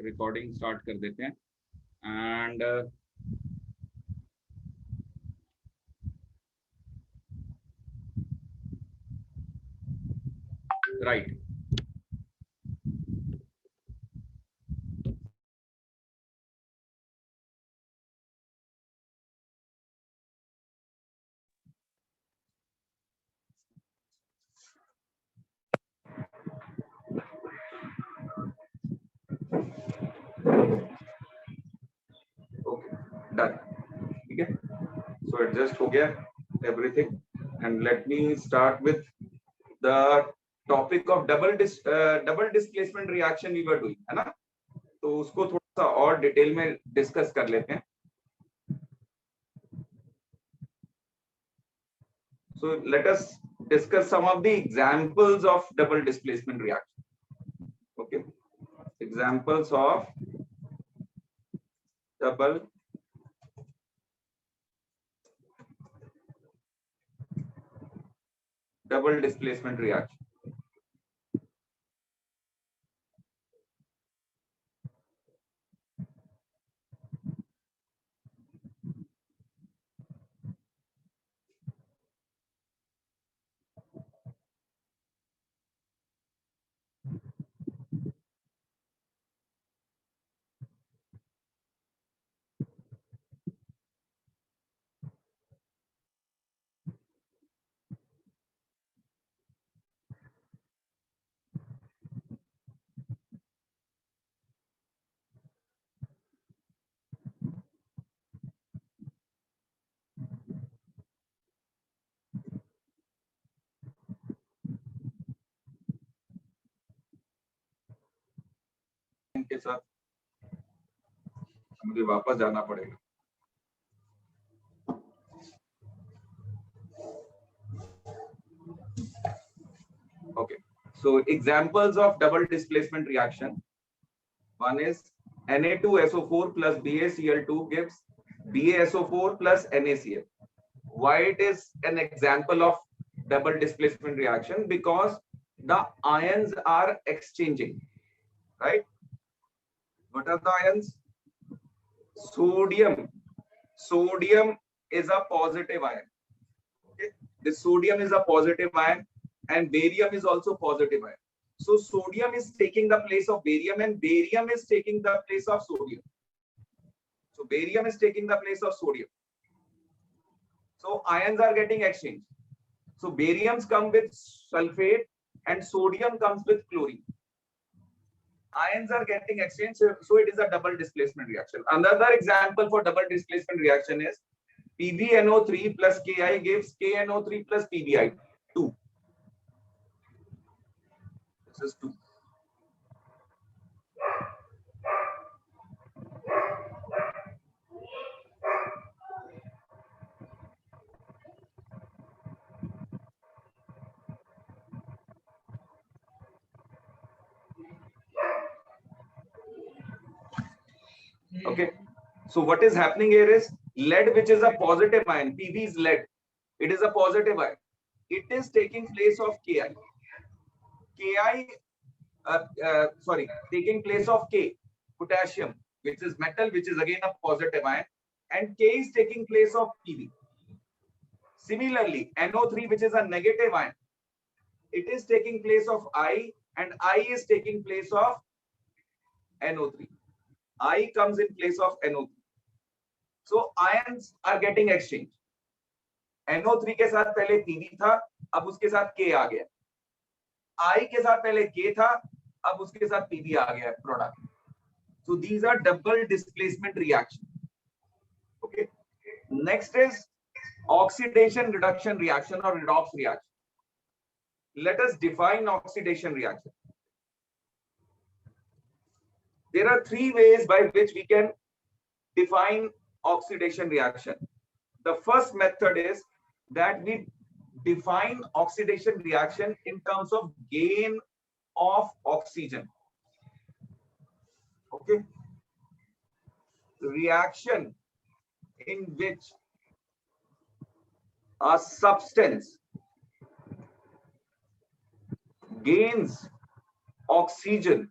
Recording start कर देते हैं एंड राइट। ओके डन, ठीक है। सो एडजस्ट हो गया everything and let me start with the topic of double displacement reaction we were doing, है ना। तो उसको थोड़ा सा और डिटेल में डिस्कस कर लेते हैं। So let us discuss some of the examples of double displacement reaction. Okay, examples of double displacement reaction. इनके साथ मुझे वापस जाना पड़ेगा। Okay, so examples of double displacement reaction. One is Na2SO4 plus BaCl2 gives BaSO4 plus NaCl. Why it is an example of double displacement reaction? Because the ions are exchanging, right? What are the ions? Sodium. Sodium is a positive ion. Okay, the sodium is a positive ion, and barium is also positive ion. So sodium is taking the place of barium, and barium is taking the place of sodium. So barium is taking the place of sodium. So ions are getting exchanged. So bariums come with sulfate and sodium comes with chlorine. Ions are getting exchanged, so it is a double displacement reaction. Another example for double displacement reaction is PbNO3 plus Ki gives KNO3 plus Pbi 2. This is 2. Okay, so what is happening here is lead, which is a positive ion, Pb is lead, it is a positive ion, it is taking place of Ki. Taking place of K, potassium, which is metal, which is again a positive ion, and K is taking place of Pb. Similarly, NO3, which is a negative ion, it is taking place of I, and I is taking place of NO3. I comes in place of NO3. So ions are getting exchanged. NO3 के साथ पहले Pb था, अब उसके साथ K आ गया. I के साथ पहले K था, अब उसके साथ Pb आ गया product. So these are double displacement reaction. Okay. Next is oxidation reduction reaction or redox reaction. Let us define oxidation reaction. There are three ways by which we can define oxidation reaction. The first method is that we define oxidation reaction in terms of gain of oxygen. Okay, reaction in which a substance gains oxygen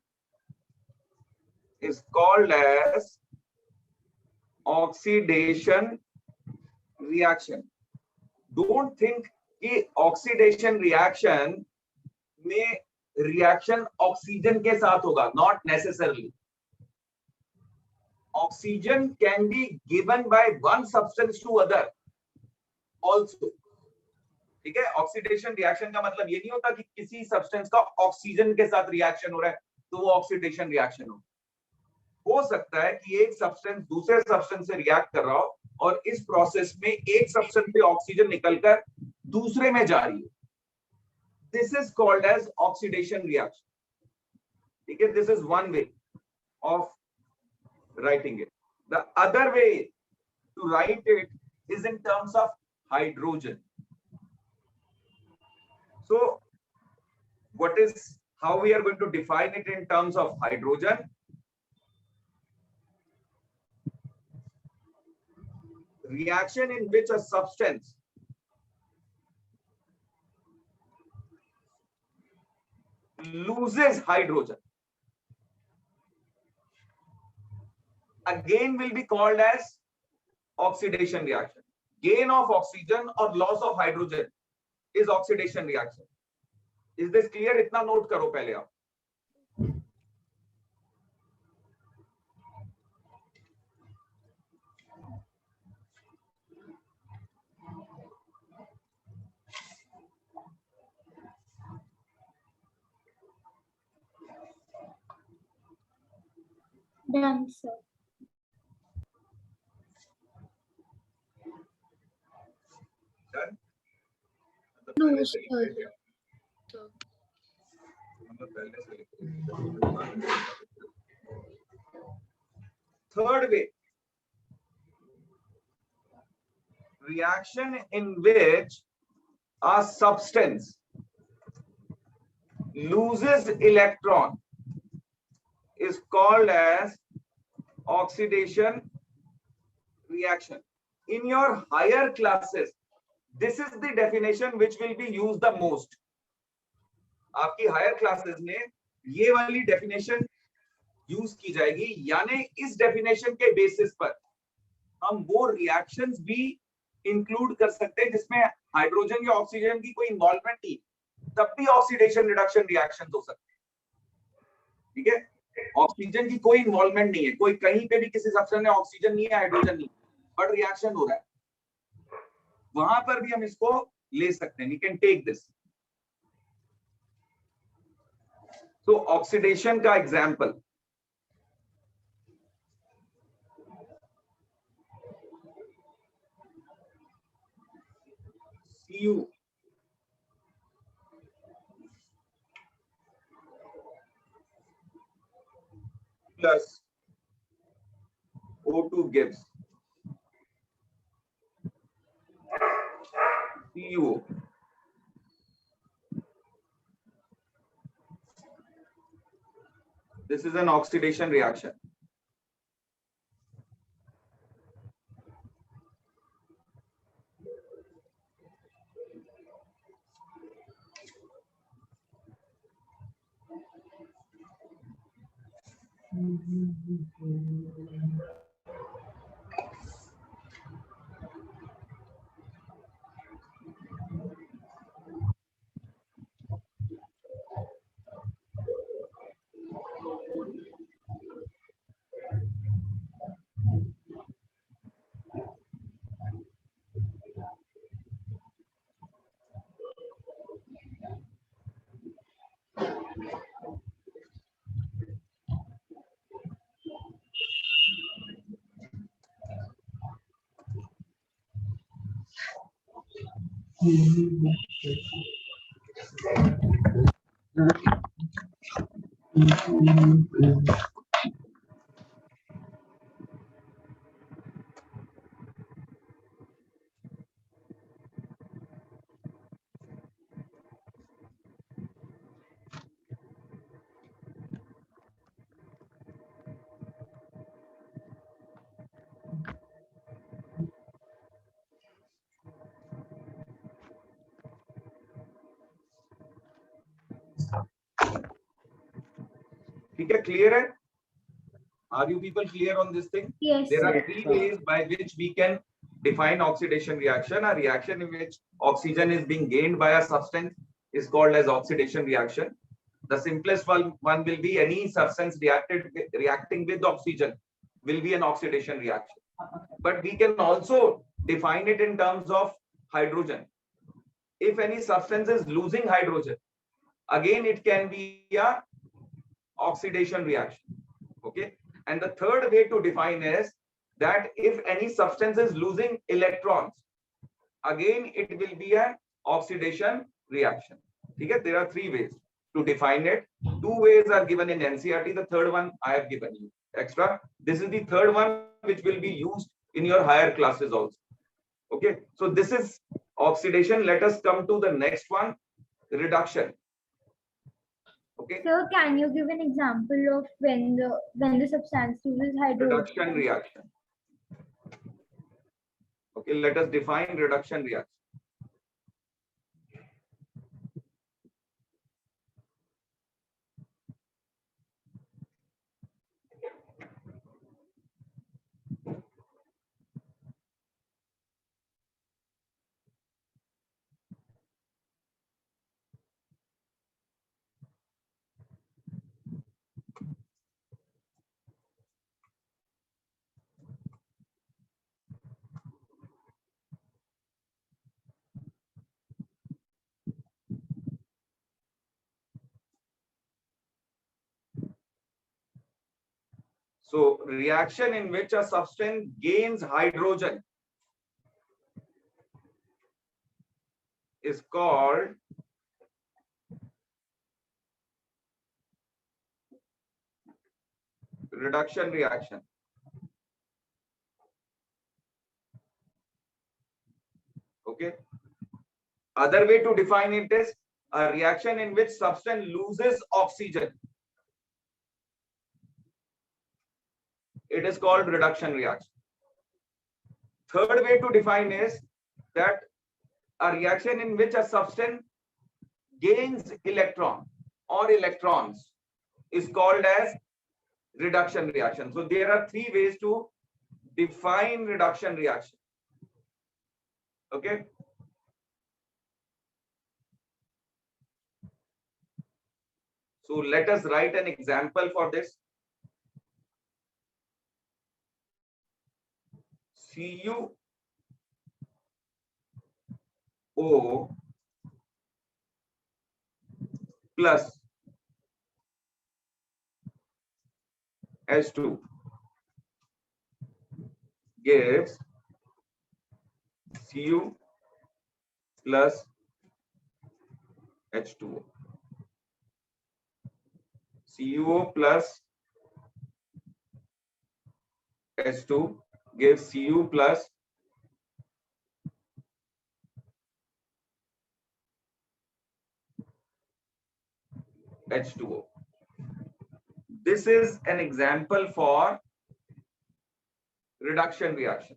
is called as oxidation reaction. Don't think कि oxidation reaction में reaction oxygen के साथ होगा, not necessarily. Oxygen can be given by one substance to other also. ठीक है, oxidation reaction का मतलब ये नहीं होता कि किसी सब्सटेंस का ऑक्सीजन के साथ रिएक्शन हो रहा है तो वो ऑक्सीडेशन रिएक्शन हो सकता है कि एक सब्सटेंस दूसरे सब्सटेंस से रिएक्ट कर रहा हो और इस प्रोसेस में एक सब्सटेंस से ऑक्सीजन निकलकर दूसरे में जा रही है. This is called as oxidation reaction. ठीक है, this is one way of writing it. The other way to write it is in terms of hydrogen. So how we are going to define it in terms of hydrogen? Reaction in which a substance loses hydrogen again will be called as oxidation reaction. Gain of oxygen or loss of hydrogen is oxidation reaction. Is this clear? इतना note करो पहले आप. Done, sir. Done? No, sir. Third way, reaction in which a substance loses electron is called as oxidation reaction. In your higher classes, this is the definition which will be used the most. आपकी higher classes में ये वाली definition use की जाएगी, यानी इस definition के basis पर हम वो रिएक्शंस भी इंक्लूड कर सकते हैं जिसमें हाइड्रोजन या ऑक्सीजन की कोई इन्वॉल्वमेंट नहीं, तब भी ऑक्सीडेशन रिडक्शन रिएक्शन हो सकते हैं. ठीक है, ऑक्सीजन की कोई इन्वॉल्वमेंट नहीं है, कोई कहीं पे भी किसी सब्सटेंस में ऑक्सीजन नहीं है, हाइड्रोजन नहीं, बट रिएक्शन हो रहा है, वहां पर भी हम इसको ले सकते हैं. We can take this. तो ऑक्सीडेशन का example, Cu plus O2 gives CuO. This is an oxidation reaction. ठीक है, क्लियर है. Are you people clear on this thing? Yes, There sir. are three ways by which we can define oxidation reaction. A reaction in which oxygen is being gained by a substance is called as oxidation reaction. The simplest one will be any substance reacting with oxygen will be an oxidation reaction. But we can also define it in terms of hydrogen. If any substance is losing hydrogen, again it can be a oxidation reaction. Okay. And the third way to define is that if any substance is losing electrons, again it will be an oxidation reaction. Okay. There are three ways to define it. Two ways are given in NCERT. The third one I have given you extra. This is the third one which will be used in your higher classes also. Okay. So this is oxidation. Let us come to the next one, reduction. Okay. Sir, can you give an example of when the substance loses hydrogen? Reduction reaction. Okay, let us define reduction reaction. So reaction in which a substance gains hydrogen is called reduction reaction. Okay. Other way to define it is a reaction in which substance loses oxygen. It is called reduction reaction. Third way to define is that a reaction in which a substance gains electron or electrons is called as reduction reaction. So there are three ways to define reduction reaction. Okay. So let us write an example for this. CuO plus H2 gives Cu plus H2O. CuO plus H2 gives Cu plus H2O. This is an example for reduction reaction.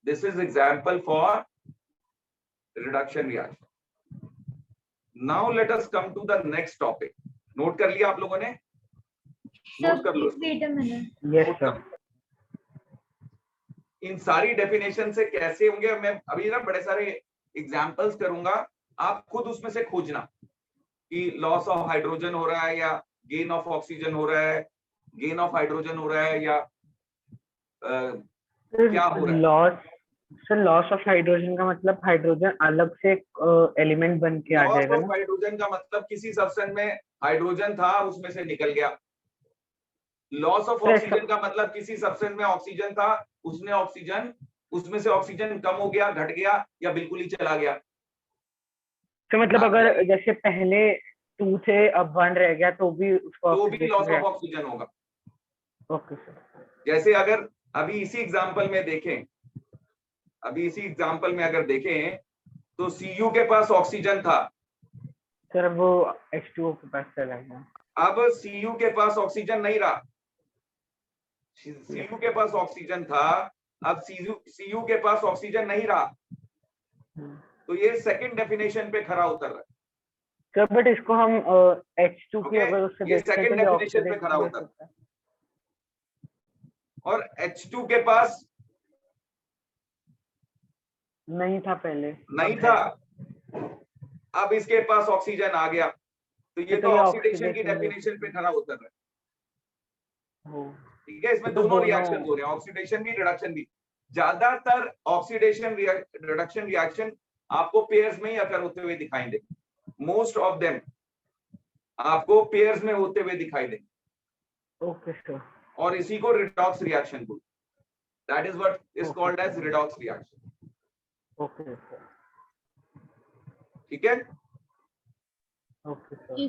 This is example for reduction reaction. Now let us come to the next topic. Note कर लिया आप लोगों ने? Sir, please wait a minute. Yes, sir. इन सारी definition से कैसे होंगे, मैं अभी ना बड़े सारे एग्जांपल्स करूंगा, आप खुद उसमें से खोजना कि लॉस ऑफ हाइड्रोजन हो रहा है या गेन ऑफ ऑक्सीजन हो रहा है, गेन ऑफ हाइड्रोजन हो रहा है या क्या हो रहा है. लॉस ऑफ हाइड्रोजन का मतलब हाइड्रोजन अलग से एलिमेंट बन के आ जाएगा. लॉस ऑफ हाइड्रोजन का मतलब किसी सब्सटेंस में हाइड्रोजन था उसमें से निकल गया. लॉस ऑफ ऑक्सीजन का मतलब किसी सब्सटेंस में ऑक्सीजन था, उसमें से ऑक्सीजन कम हो गया, घट गया या बिल्कुल ही चला गया. तो मतलब अगर जैसे पहले 2 थे अब 1 रह गया तो भी उसको लॉस ऑफ ऑक्सीजन होगा. Okay sir. जैसे अगर अभी इसी एग्जांपल में देखें, अगर देखें तो Cu के पास ऑक्सीजन था, सर वो H2O के पास चला गया। अब Cu के पास ऑक्सीजन नहीं रहा, Cu के पास ऑक्सीजन था, अब Cu के पास ऑक्सीजन नहीं रहा, तो ये सेकंड डेफिनेशन पे खरा उतर रहा है। सर बट इसको हम H2 की Okay, अगर उससे ये देखते हैं second तो ये definition पे ऑक्सीडेशन खड़ा हो होता है। सकता है। और H2 के पास नहीं था पहले, नहीं अब था, है। अब इसके पास ऑक्सीजन आ गया, तो ये तो ये ऑक्सीडेशन की oxidation डेफिनेशन पे खरा उतर रहा है। हो। ठीक है, इसमें तो दोनों दोनों- रिएक्शन हो रहे हैं, ऑक्सीडेशन भी रिडक्शन भी। ज्यादातर ऑक्सीडेशन रिडक्शन रिएक्शन आपको पेयर्स में ही अकर होते हुए दिखाई देंगे, मोस्ट ऑफ देम आपको पेयर्स में होते हुए दिखाई देंगे। Okay sir. और इसी को रिडॉक्स रिएक्शन बोलते हैं, that is what is called as redox reaction. Okay sir. ठीक है, ओके सर।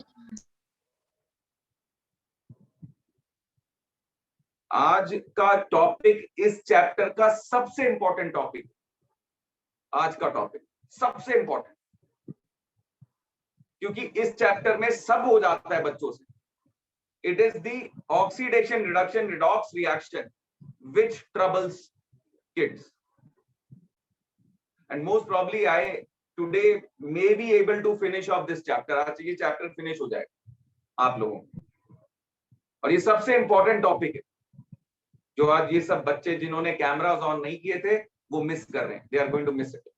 आज का टॉपिक इस चैप्टर का सबसे इंपॉर्टेंट टॉपिक, आज का टॉपिक सबसे इंपॉर्टेंट, क्योंकि इस चैप्टर में सब हो जाता है बच्चों से। It is the oxidation reduction redox reaction which troubles kids, and most probably I today may be able to finish off this chapter. आज ये चैप्टर फिनिश हो जाएगा आप लोगों को, और ये सबसे इंपॉर्टेंट टॉपिक है जो आज ये सब बच्चे जिन्होंने कैमरास ऑन नहीं किए थे वो मिस कर रहे हैं, they are going to miss it.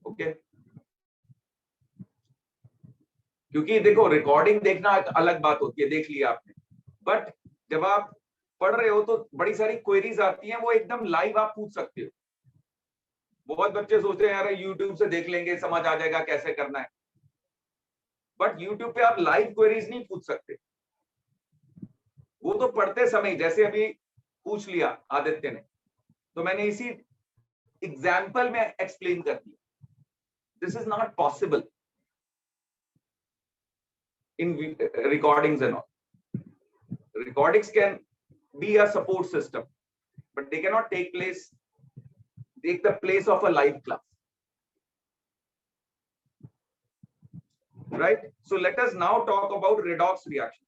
Okay, क्योंकि देखो रिकॉर्डिंग देखना एक अलग बात होती है, देख लिया आपने, बट जब आप पढ़ रहे हो तो बड़ी सारी क्वेरीज आती हैं, वो एकदम लाइव आप पूछ सकते हो। बहुत बच्चे सोचते हैं यार यूट्यूब से देख लेंगे समझ आ जाएगा कैसे करना है, बट यूट्यूब पे आप लाइव क्वेरीज नहीं पूछ सकते, वो तो पढ़ते समय, जैसे अभी पूछ लिया आदित्य ने, तो मैंने इसी एग्जाम्पल में एक्सप्लेन कर दिया। This is not possible in recordings and all. Recordings can be a support system, but they cannot take the place of a live class. Right? So let us now talk about redox reaction.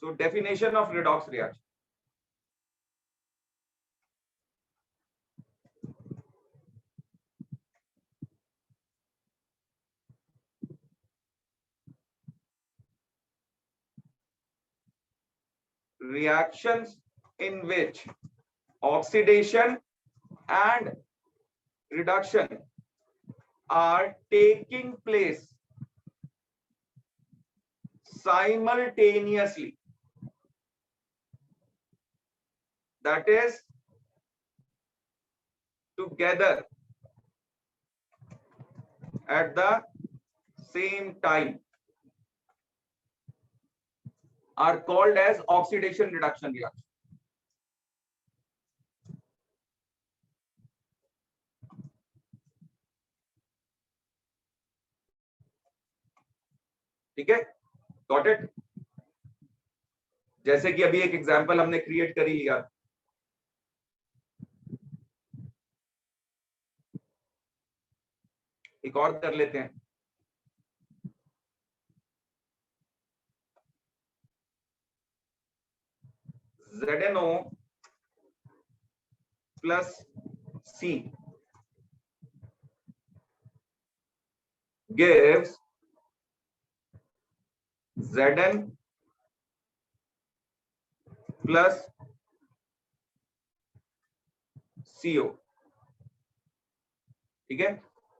So definition of redox reaction. Reactions in which oxidation and reduction are taking place simultaneously, that is together at the same time, are called as oxidation reduction reaction. ठीक है, got it. जैसे कि अभी एक example हमने create कर ही लिया, एक और कर लेते हैं। ZNO plus C gives Zn plus CO। ठीक है,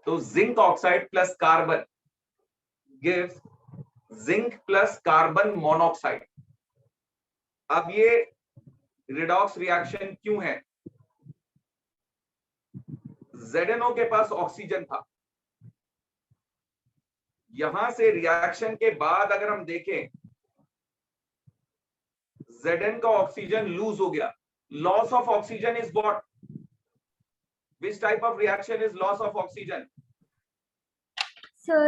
तो zinc oxide plus carbon gives zinc plus carbon monoxide. अब ये रिडॉक्स रिएक्शन क्यों है? ZNO के पास ऑक्सीजन था, यहां से रिएक्शन के बाद अगर हम देखें Zn का ऑक्सीजन लूज हो गया। Loss of oxygen is what? Which type of reaction is loss of oxygen? Sir,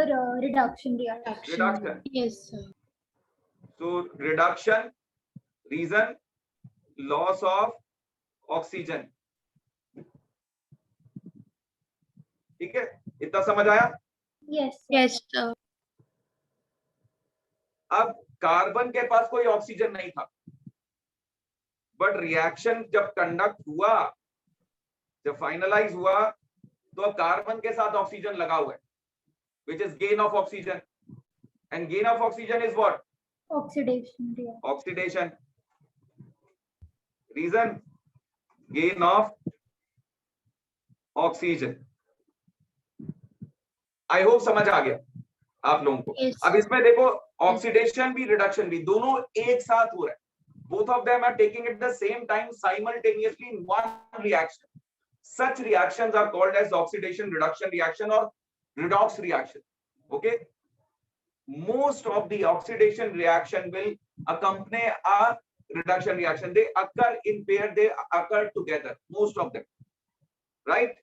reduction reaction. Reduction. Yes, sir. So reduction, reason loss of oxygen. ठीक है, इतना समझ आया? Yes. Yes, sir. अब carbon के पास कोई ऑक्सीजन नहीं था, बट रिएक्शन जब कंडक्ट हुआ, जब फाइनलाइज हुआ, तो अब कार्बन के साथ ऑक्सीजन लगा हुआ है, which is gain of oxygen, and gain of oxygen is what? Oxidation. Yeah. Oxidation. Reason gain of oxygen. I hope समझ आ गया आप लोगों को। Yes. अब इसमें देखो, ऑक्सीडेशन भी रिडक्शन भी दोनों एक साथ हो रहा है। Both of them are taking at the same time simultaneously in one reaction. Such reactions are called as oxidation reduction reaction or redox reaction. Okay, most of the oxidation reaction will accompany a reduction reaction. They occur in pair, they occur together, most of them, right?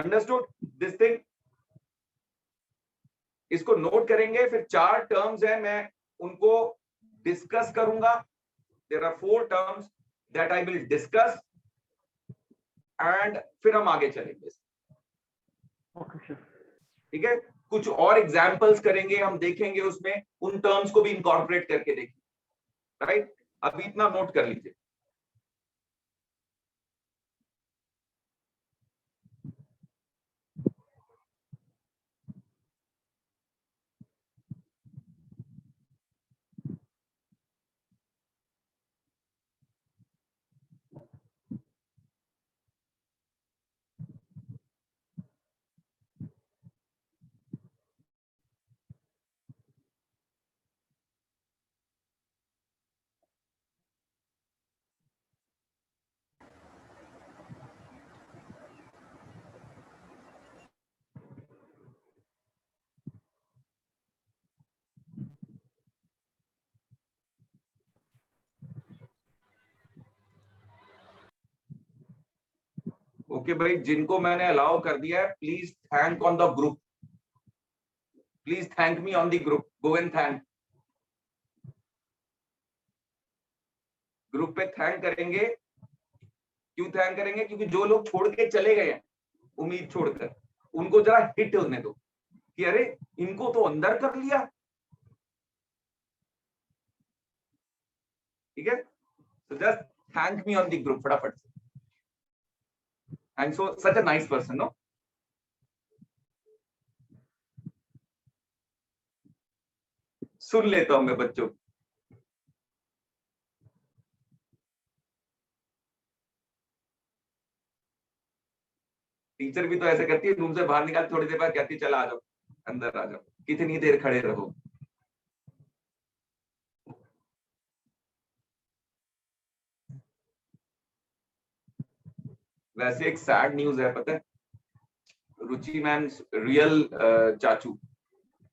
Understood this thing? इसको note करेंगे, फिर 4 terms है, मैं उनको discuss करूंगा। There are 4 terms that I will discuss and फिर हम आगे चलेंगे। ठीक है, कुछ और एग्जांपल्स करेंगे, हम देखेंगे उसमें उन टर्म्स को भी इनकॉर्पोरेट करके देखेंगे। राइट, अभी इतना नोट कर लीजिए। ओके भाई, जिनको मैंने अलाउ कर दिया है, please thank on the group, please thank me on the group, go and thank. Group पे थैंक करेंगे। क्यों थैंक करेंगे? क्योंकि जो लोग छोड़ के चले गए हैं उम्मीद छोड़कर, उनको जरा हिट होने दो कि अरे इनको तो अंदर कर लिया। ठीक है, so just thank me on the group फटाफट से। I'm so such a nice person, no? सुन लेता हूं मैं बच्चों। टीचर भी तो ऐसे करती है, रूम से बाहर निकाल, थोड़ी देर बाद कहती है चला आ जाओ, अंदर आ जाओ, कितनी देर खड़े रहो। वैसे एक सैड न्यूज है, पता है? रुचि मैम रियल चाचू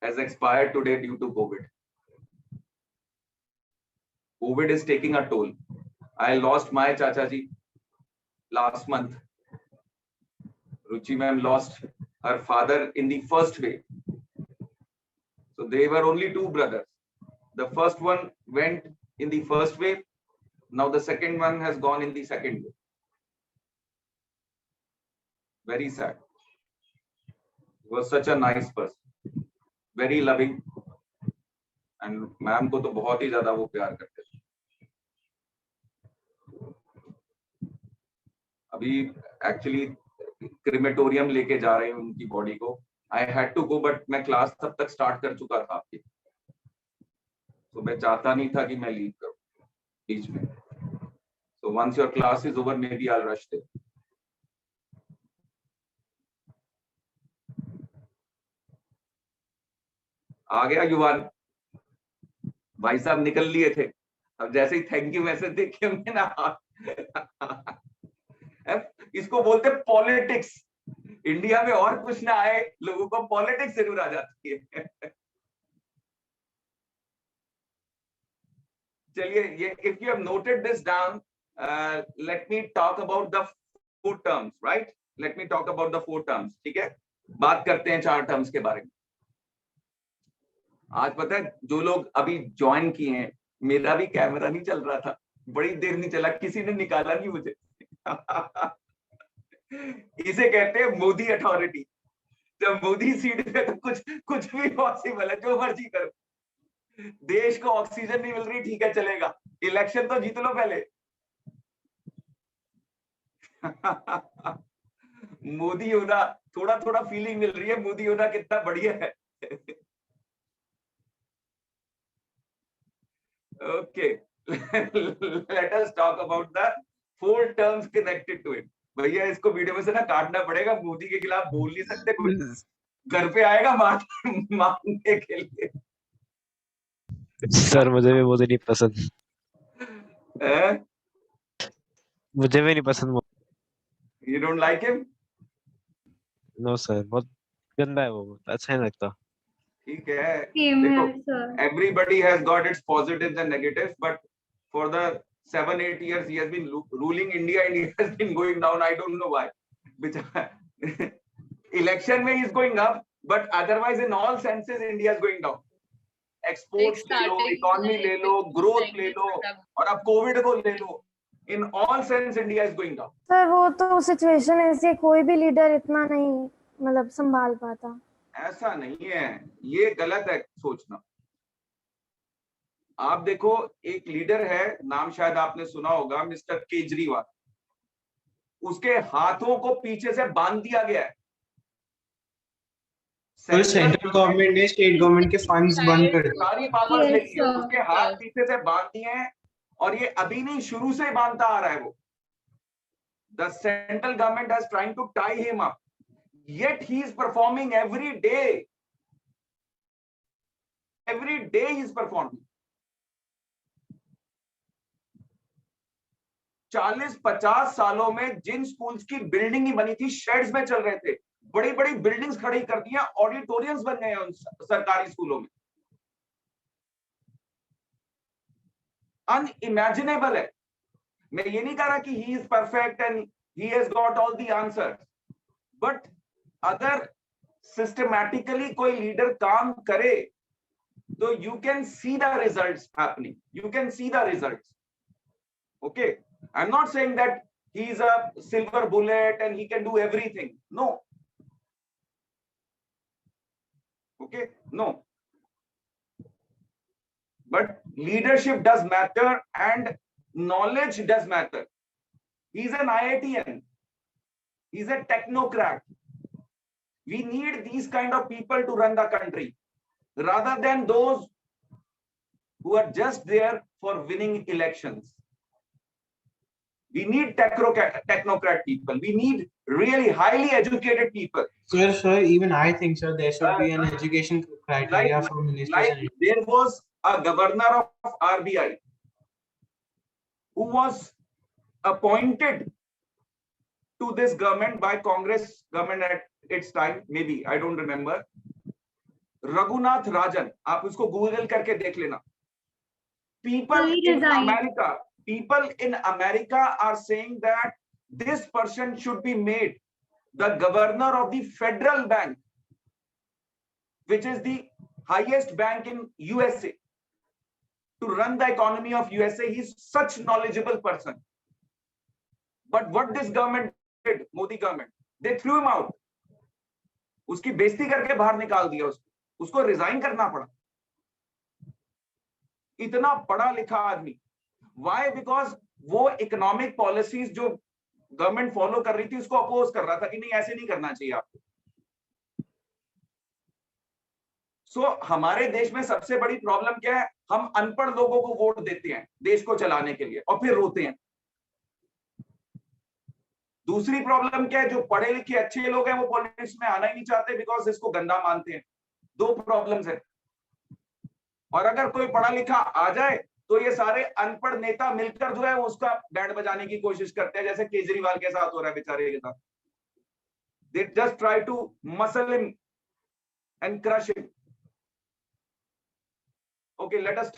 has expired today due to COVID. COVID is taking a toll. I lost my chacha ji last month. Ruchi ma'am lost her father in the first wave. So they were only 2 brothers. The first one went in the first wave. Now the second one has gone in the second wave. Very sad. He was such a nice person. Very loving, and ma'am को तो बहुत ही ज्यादा वो प्यार करते थे। अभी actually crematorium लेके जा रहे हैं उनकी बॉडी को। I had to go, but मैं क्लास तब तक स्टार्ट कर चुका था आपकी, तो मैं चाहता नहीं था कि मैं लीव करूं बीच में। So once your class is over, maybe I will rush there. आ गया युवान भाई साहब, निकल लिए थे। अब जैसे ही थैंक यू मैसेज देखे हमने ना, इसको बोलते पॉलिटिक्स। इंडिया में और कुछ ना आए, लोगों को पॉलिटिक्स जरूर आ जाती है। चलिए, ये if you have noted this down, let me talk about the 4 terms, right? Let me talk about the 4 terms. ठीक है, बात करते हैं 4 टर्म्स के बारे में। आज पता है, जो लोग अभी ज्वाइन किए हैं, मेरा भी कैमरा नहीं चल रहा था, बड़ी देर नहीं चला, किसी ने निकाला नहीं मुझे। इसे कहते हैं मोदी अथॉरिटी। जब मोदी सीट पे तो कुछ भी पॉसिबल है, जो मर्जी करो। देश को ऑक्सीजन नहीं मिल रही, ठीक है चलेगा, इलेक्शन तो जीत लो पहले। मोदी होना, थोड़ा थोड़ा फीलिंग मिल रही है मोदी होना कितना बढ़िया है। Okay, let us talk about the 4 terms connected to it. भैया इसको वीडियो में से ना काटना पड़ेगा, मोदी के खिलाफ बोल नहीं सकते, कुछ घर पे आएगा मारने के लिए। सर मुझे भी मोदी नहीं पसंद, मुझे भी नहीं पसंद। You don't like him? No sir, बहुत गंदा है वो, अच्छा नहीं लगता। ठीक है, Same देखो here, sir. everybody has got its positives and negatives, but for the 7-8 years he has been ruling India and he has been going down. I don't know why. Election में he is going up, but otherwise in all senses India is going down. Exports ले लो, economy ले लो, growth ले लो, और अब COVID को ले लो, in all sense India is going down. Sir वो तो सिचुएशन ऐसे कोई भी लीडर इतना नहीं मतलब संभाल पाता। ऐसा नहीं है, ये गलत है सोचना। आप देखो, एक लीडर है, नाम शायद आपने सुना होगा, मिस्टर केजरीवाल। उसके हाथों को पीछे से बांध दिया गया है। सेंट्रल गवर्नमेंट ने स्टेट गवर्नमेंट के फंड्स बंद कर दिए, सारी पावर्स ले ली है, Yes, sir. उसके हाथ पीछे से बांध दिए हैं, और ये अभी नहीं, शुरू से बांधता आ रहा है वो। The central government has trying to tie him up, yet he is performing every day he is performing। 40-50 सालों में जिन स्कूल्स की बिल्डिंग ही बनी थी, शेड्स में चल रहे थे, बड़ी बड़ी बिल्डिंग्स खड़ी कर दी हैं, ऑडिटोरियम्स बन गए हैं उन सरकारी स्कूलों में। अनइमेजिनेबल है। मैं ये नहीं कह रहा कि he is perfect and he has got all the answers, but अगर सिस्टमैटिकली कोई लीडर काम करे तो you can see the results happening, you can see the results. Okay, I am not saying that he is a silver bullet and he can do everything, no, okay, no, but leadership does matter एंड knowledge does matter. He's an IITian, he's a technocrat. We need these kind of people to run the country rather than those who are just there for winning elections. We need technocrat people, we need really highly educated people. Sir, even I think, sir, there should be an education criteria for ministers. Like there was a governor of RBI who was appointed to this government by Congress government at its time, maybe, I don't remember, Raghunath Rajan। आप उसको Google करके देख लेना। People in America are saying that this person should be made the governor of the Federal Bank, which is the highest bank in USA, to run the economy of USA. He's such knowledgeable person. But what this government did, Modi government, they threw him out. उसकी बेइज्जती करके बाहर निकाल दिया उसको resign करना पड़ा। इतना पढ़ा लिखा आदमी। Why? Because वो इकोनॉमिक पॉलिसीज जो गवर्नमेंट फॉलो कर रही थी उसको अपोज कर रहा था कि नहीं, ऐसे नहीं करना चाहिए आपको। हमारे देश में सबसे बड़ी प्रॉब्लम क्या है? हम अनपढ़ लोगों को वोट देते हैं देश को चलाने के लिए और फिर रोते हैं। दूसरी प्रॉब्लम क्या है? जो पढ़े लिखे अच्छे लोग हैं वो पॉलिटिक्स में आना ही नहीं चाहते बिकॉज इसको गंदा मानते हैं। 2 प्रॉब्लम्स है। और अगर कोई पढ़ा लिखा आ जाए तो ये सारे अनपढ़ नेता मिलकर जो है उसका बैंड बजाने की कोशिश करते हैं, जैसे केजरीवाल के साथ हो रहा है बेचारे के साथ। They just try to muscle him and crush him. Okay, let us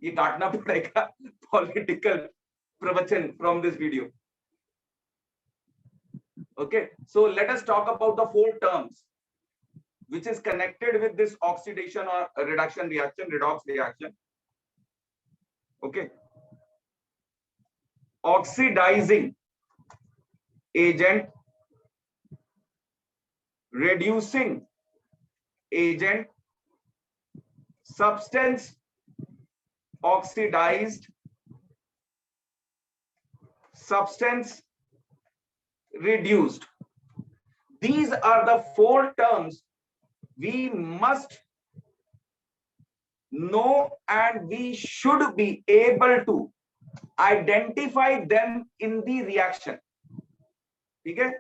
ये काटना पड़ेगा political प्रवचन from this video. Okay, so let us talk about the 4 terms which is connected with this oxidation or reduction reaction, redox reaction. Okay, oxidizing agent, reducing agent, substance oxidized, substance reduced. These are the four terms we must know and we should be able to identify them in the reaction. ठीक है,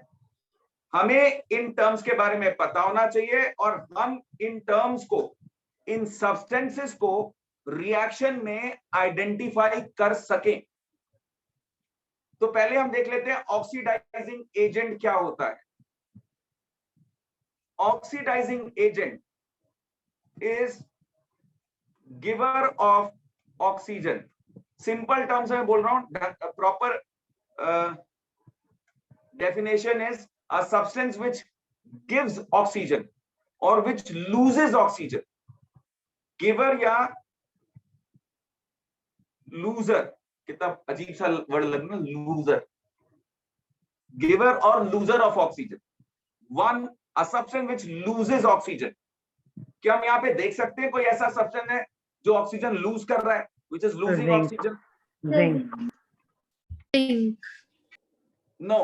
हमें in terms के बारे में पता होना चाहिए और हम इन टर्म्स को, इन सब्सटेंसेस को रिएक्शन में आइडेंटिफाई कर सकें. तो पहले हम देख लेते हैं ऑक्सीडाइजिंग एजेंट क्या होता है. Oxidizing agent is giver of oxygen. Simple terms में बोल रहा हूं, proper definition is a substance which gives oxygen or which loses oxygen. Giver या loser, कितना अजीब सा वर्ड लग रहा है, loser. Giver or loser of oxygen. One, a substance which loses oxygen. क्या हम यहाँ पे देख सकते हैं कोई ऐसा सब्सटेंस है जो ऑक्सीजन लूज कर रहा है, which is losing Zinc. oxygen? Zinc. No.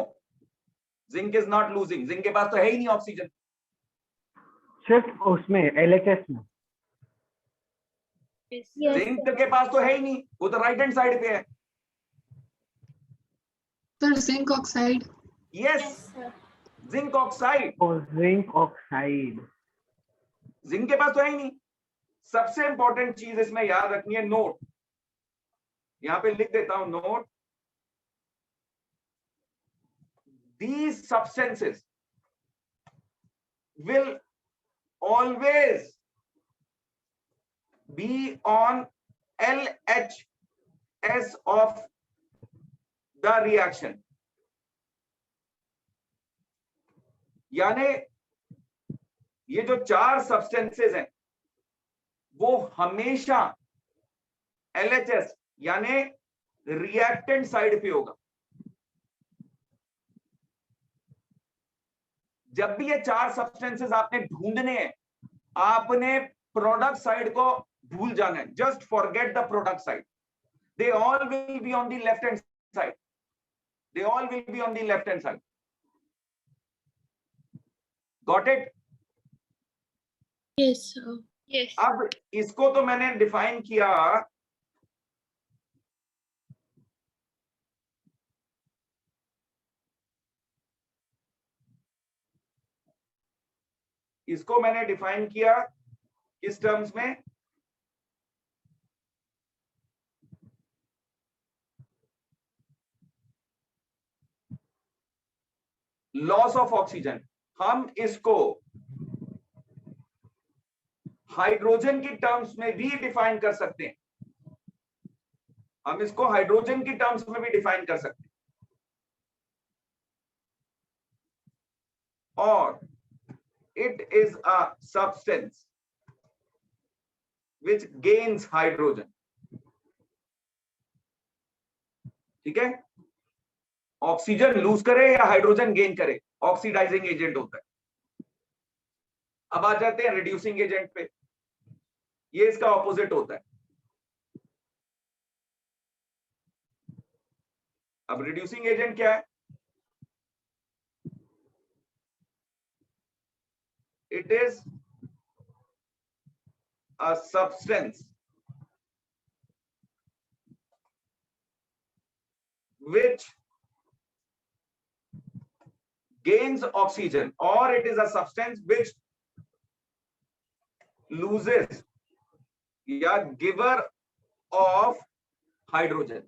Zinc is not losing. Zinc के पास तो है ही नहीं ऑक्सीजन. सिर्फ उसमें LHS में. जिंक के पास तो है ही नहीं, वो तो राइट हैंड साइड पे है. Sir zinc oxide. Yes, zinc oxide. Zinc oxide. Zinc के पास तो है ही नहीं. सबसे इंपॉर्टेंट चीज इसमें याद रखनी है, नोट. यहां पे लिख देता हूं note. These substances will always be on LHS of the reaction. यानी ये जो चार सब्सटेंसेस हैं वो हमेशा LHS यानी रिएक्टेंट साइड पे होगा. जब भी ये चार सब्सटेंसेस आपने ढूंढने हैं, आपने प्रोडक्ट साइड को भूल जाना है. Just forget the product side. They all will be on the left hand side. They all will be on the left hand side. Got it? Yes sir. Yes. अब इसको तो मैंने डिफाइन किया. इसको मैंने डिफाइन किया किस टर्म्स में? Loss of oxygen. हम इसको हाइड्रोजन की टर्म्स में भी डिफाइन कर सकते हैं. हम इसको हाइड्रोजन की टर्म्स में भी डिफाइन कर सकते हैं. और it is a substance which gains hydrogen. ठीक है, ऑक्सीजन लूज करे या हाइड्रोजन गेन करे, ऑक्सीडाइजिंग एजेंट होता है. अब आ जाते हैं रिड्यूसिंग एजेंट पे. ये इसका ऑपोजिट होता है. अब रिड्यूसिंग एजेंट क्या है? It is a substance which gains oxygen, or it is a substance which loses या giver of hydrogen.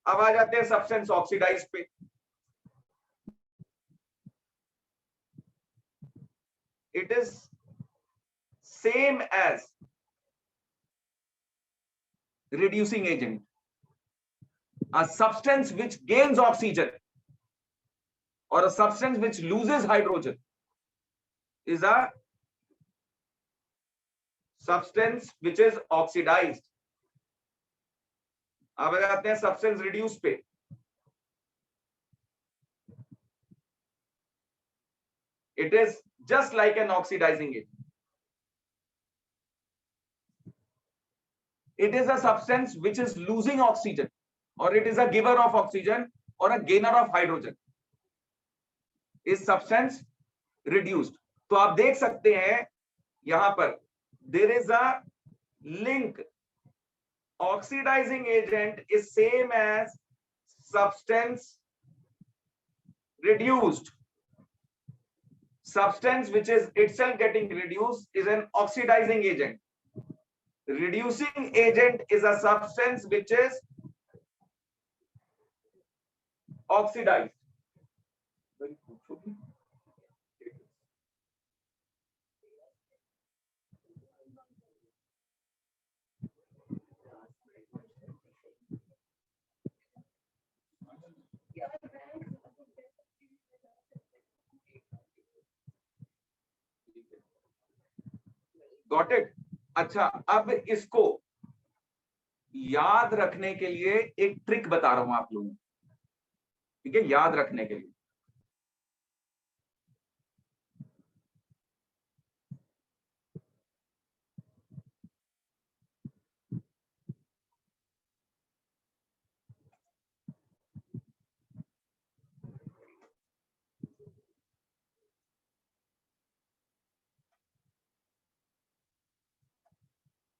अब आ जाते हैं सब्सटेंस ऑक्सीडाइज पे. It is same as reducing agent. a substance which gains oxygen or a substance which loses hydrogen is a substance which is oxidized. अब आते हैं substance reduced पे. It is just like an oxidizing agent. It is a substance which is losing oxygen, or it is a giver of oxygen or a gainer of hydrogen. Is substance reduced? तो आप देख सकते हैं यहां पर there is a link. Oxidizing agent is same as substance reduced. Substance which is itself getting reduced is an oxidizing agent. Reducing agent is a substance which is oxidized. Got it? अच्छा, अब इसको याद रखने के लिए एक trick बता रहा हूं आप लोगों को. ठीक है, याद रखने के लिए.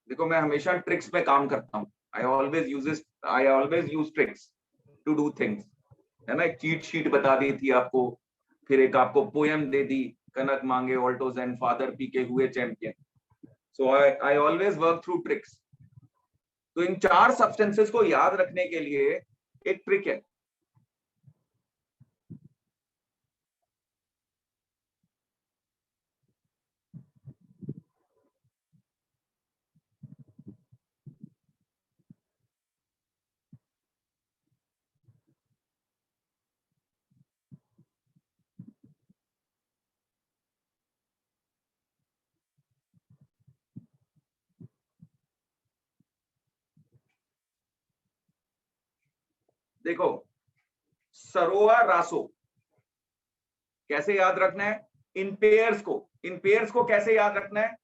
देखो, मैं हमेशा ट्रिक्स पे काम करता हूँ. I always use tricks to do things. है ना, एक चीट शीट बता दी थी आपको, फिर एक आपको पोएम दे दी, कनक मांगे ऑल्टोज एंड फादर पी के हुए champion. So I always work through tricks. तो इन 4 सब्सटेंसेस को याद रखने के लिए एक ट्रिक है. देखो, सरोआ रासो कैसे याद रखना है? इन पेयर्स को कैसे याद रखना है?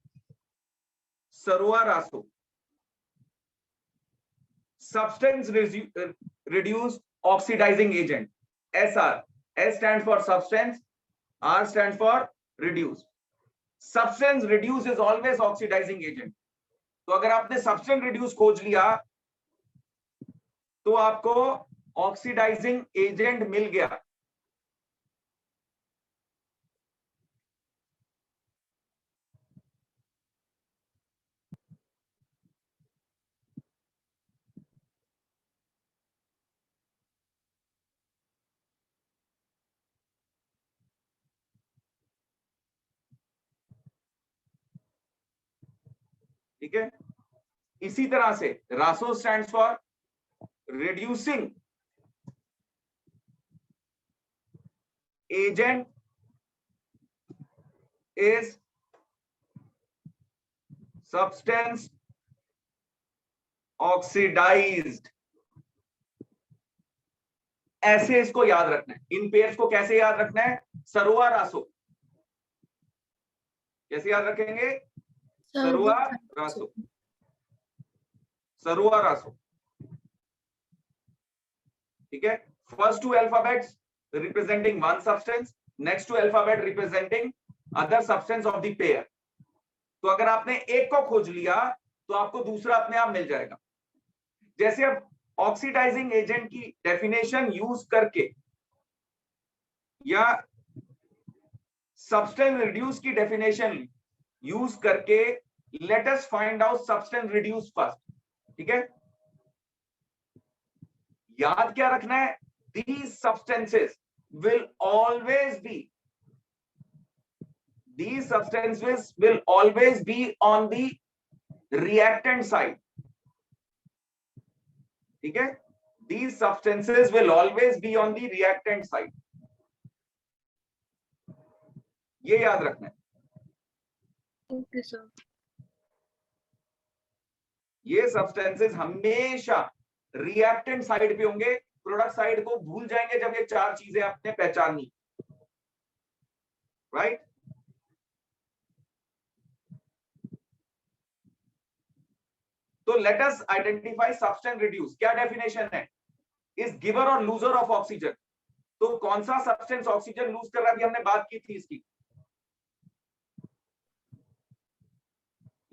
सरोआ रासो. Substance reduced oxidizing agent, SR. S stands for substance, R stands for reduce. Substance reduce is always oxidizing agent. तो अगर आपने substance reduce खोज लिया तो आपको ऑक्सीडाइजिंग एजेंट मिल गया. ठीक है, इसी तरह से Raso stands for reducing agent is substance oxidized. ऐसे इसको याद रखना है. इन पेयर्स को कैसे याद रखना है? सरुआ रासो. कैसे याद रखेंगे? सरुआ रासो. सरुआ रासो. ठीक है, first 2 alphabets representing one substance, next to alphabet representing other substance of the pair. तो अगर आपने एक को खोज लिया तो आपको दूसरा अपने आप मिल जाएगा. जैसे अब ऑक्सीडाइजिंग एजेंट की डेफिनेशन यूज करके या सब्सटेंस रिड्यूस की डेफिनेशन यूज करके let us find out substance reduce first. ठीक है, याद क्या रखना है? These substances will always be on the reactant side. ठीक है, these substances will always be on the reactant side. ये याद रखना है. Okay, sir. ये सब्सटेंसेस हमेशा रिएक्टेंट साइड पे होंगे, प्रोडक्ट साइड को भूल जाएंगे जब ये चार चीजें आपने पहचानी. राइट? तो let us identify substance reduce. क्या डेफिनेशन है? इज गिवर और लूजर ऑफ ऑक्सीजन. तो कौन सा सब्सटेंस ऑक्सीजन लूज कर रहा है? अभी हमने बात की थी इसकी.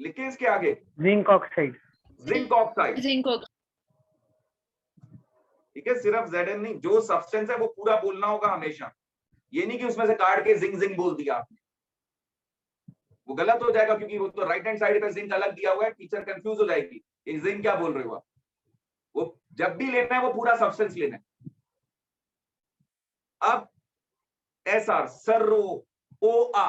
लिखे इसके आगे zinc oxide. Zinc oxide. Zinc oxide. ठीक है, सिर्फ Zn नहीं, जो सब्सटेंस है वो पूरा बोलना होगा हमेशा. ये नहीं कि उसमें से काट के जिंक जिंक बोल दिया आपने, वो गलत हो जाएगा, क्योंकि वो तो राइट हैंड साइड पे जिंक अलग दिया हुआ है, टीचर कंफ्यूज हो जाएगी ये जिंक क्या बोल रहे हो आप. वो जब भी लेना है वो पूरा सब्सटेंस लेना है. अब SR सर्रो OA,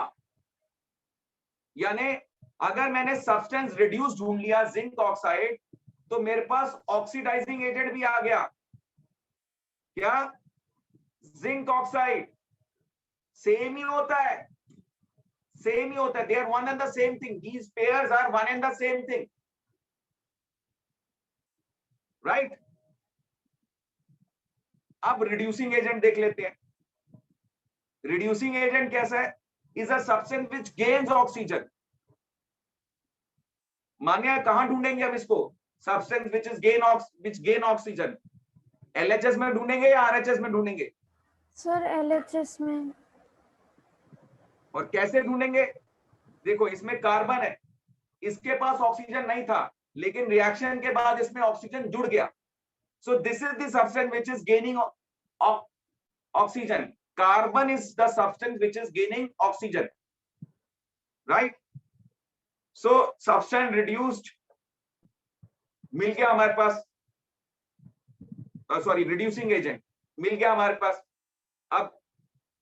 यानी अगर मैंने सब्सटेंस रिड्यूस ढूंढ लिया जिंक ऑक्साइड, तो मेरे पास ऑक्सीडाइजिंग एजेंट भी आ गया. क्या? Zinc oxide. सेम ही होता है, सेम ही होता है. They are one and the same thing. These pairs are one and the same thing. Right? अब रिड्यूसिंग एजेंट देख लेते हैं. रिड्यूसिंग एजेंट कैसा है? Is a substance which gains oxygen. मानिए कहां ढूंढेंगे अब इसको? Substance which gain oxygen. LHS में ढूंढेंगे या RHS में ढूंढेंगे? सर LHS में. और कैसे ढूंढेंगे? देखो इसमें कार्बन है, इसके पास ऑक्सीजन नहीं था, लेकिन रिएक्शन के बाद इसमें ऑक्सीजन जुड़ गया. So this is the substance which is gaining oxygen. Carbon is the substance which is gaining oxygen. Right? So substance reduced मिल गया हमारे पास. सॉरी, रिड्यूसिंग एजेंट मिल गया हमारे पास. अब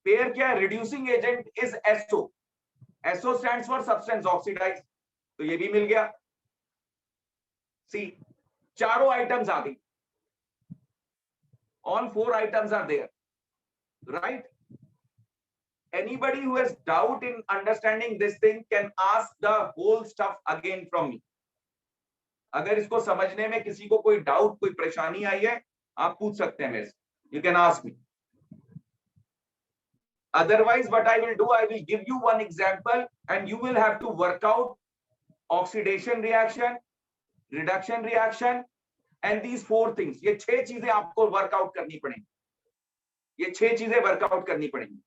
पेयर क्या है? Reducing agent is SO. SO stands for substance oxidise. तो ये भी मिल गया. सी, चारों आइटम्स आ गई. All 4 items are there. Right? Anybody who has doubt in understanding this thing can ask the whole stuff again from me. अगर इसको समझने में किसी को कोई डाउट, कोई परेशानी आई है, आप पूछ सकते हैं मेरे से. You can ask me. Otherwise, what I will do, I will give you one example and you will have to work out oxidation reaction, reduction reaction and these 4 things. ये 6 चीजें आपको वर्कआउट करनी पड़ेंगी. ये 6 चीजें वर्कआउट करनी पड़ेंगी.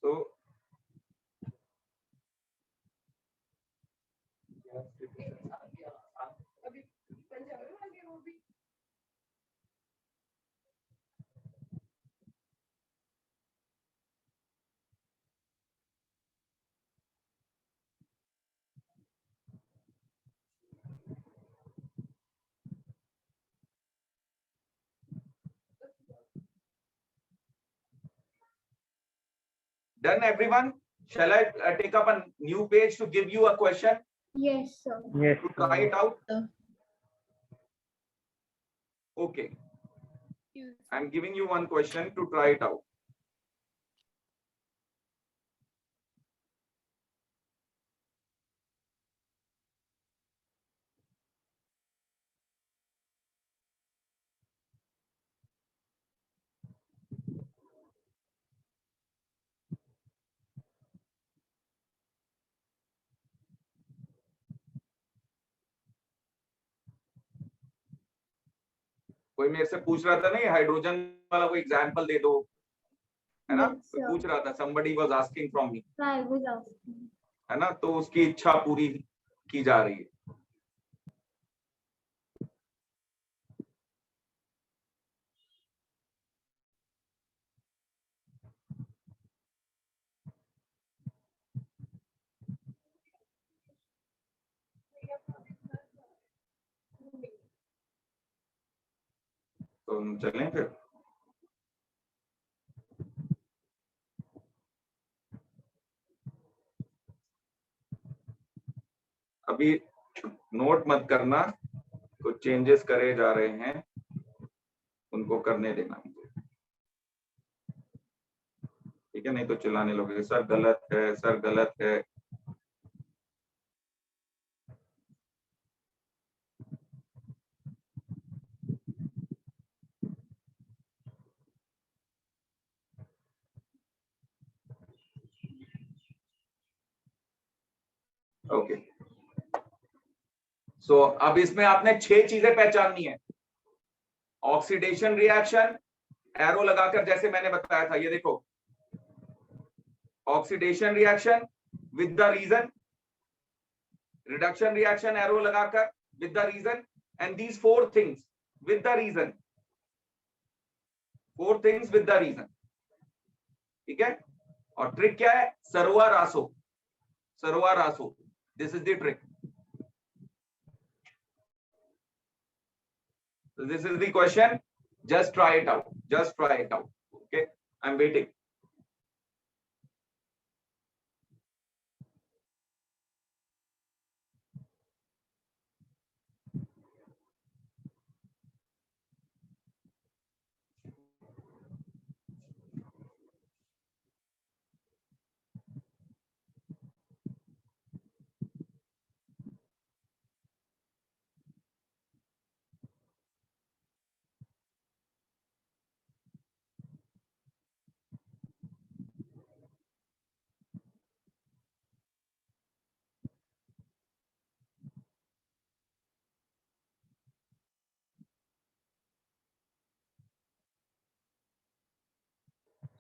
So done everyone? Shall I take up a new page to give you a question Yes, sir. Yes. to try it out? Sir. Okay, I'm giving you one question to try it out. कोई मेरे से पूछ रहा था नहीं, hydrogen वाला कोई example दे दो, है ना? Yes, कोई sir. पूछ रहा था, somebody was asking from me, I was asking. है ना? तो उसकी इच्छा पूरी की जा रही है. तो हम चलें फिर। अभी नोट मत करना, कुछ चेंजेस करे जा रहे हैं, उनको करने देना मुझे, ठीक है? नहीं तो चिल्लाने लोगे, सर गलत है, सर गलत है। ओके, सो अब इसमें आपने 6 चीजें पहचाननी है। ऑक्सीडेशन रिएक्शन, एरो लगाकर, जैसे मैंने बताया था, ये देखो, oxidation reaction with the reason, reduction reaction arrow लगाकर with the reason, and these 4 things with the reason, 4 things with the reason, ठीक है? और ट्रिक क्या है? सर्वा रासो, सर्वा रासो, this is the trick. So this is the question. Just try it out. Just try it out. Okay. I'm waiting.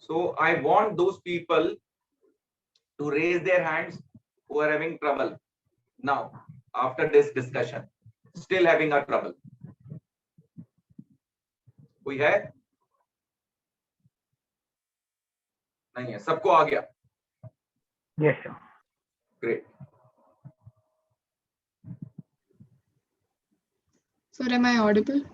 So I want those people to raise their hands who are having trouble now after this discussion, still having a trouble. कोई है? नहीं है, सबको आ गया? Yes, sir. Great. Sir, am I audible?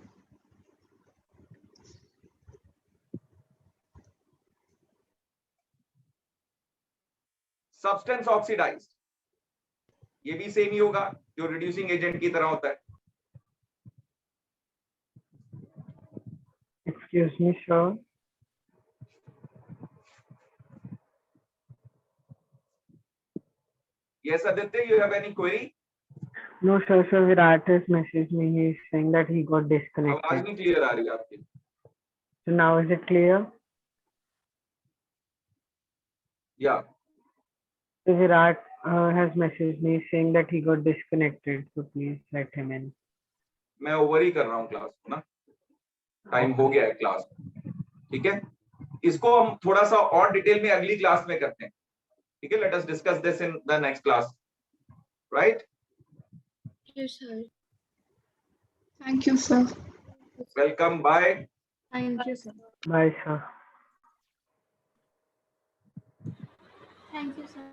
Substance oxidized, ये भी same ही होगा जो रिड्यूसिंग एजेंट की तरह होता है। Excuse me, sir. Yes, Aditya, you have any query? No, sir. Sir, Virat has messaged me. He is saying that he got आवाज disconnected. नहीं क्लियर आ रही है आपकी। So now is it clear? Yeah. So Virat has messaged me saying that he got disconnected. So please let him in. मैं over ही कर रहा हूँ class को ना, टाइम हो गया है क्लास, ठीक है? इसको हम थोड़ा सा और डिटेल में अगली क्लास में करते हैं, ठीक है? Let us discuss this in the next class, right? Yes, sir. Thank you, sir. Welcome, bye. Thank you, sir. Bye, sir. Thank you, sir.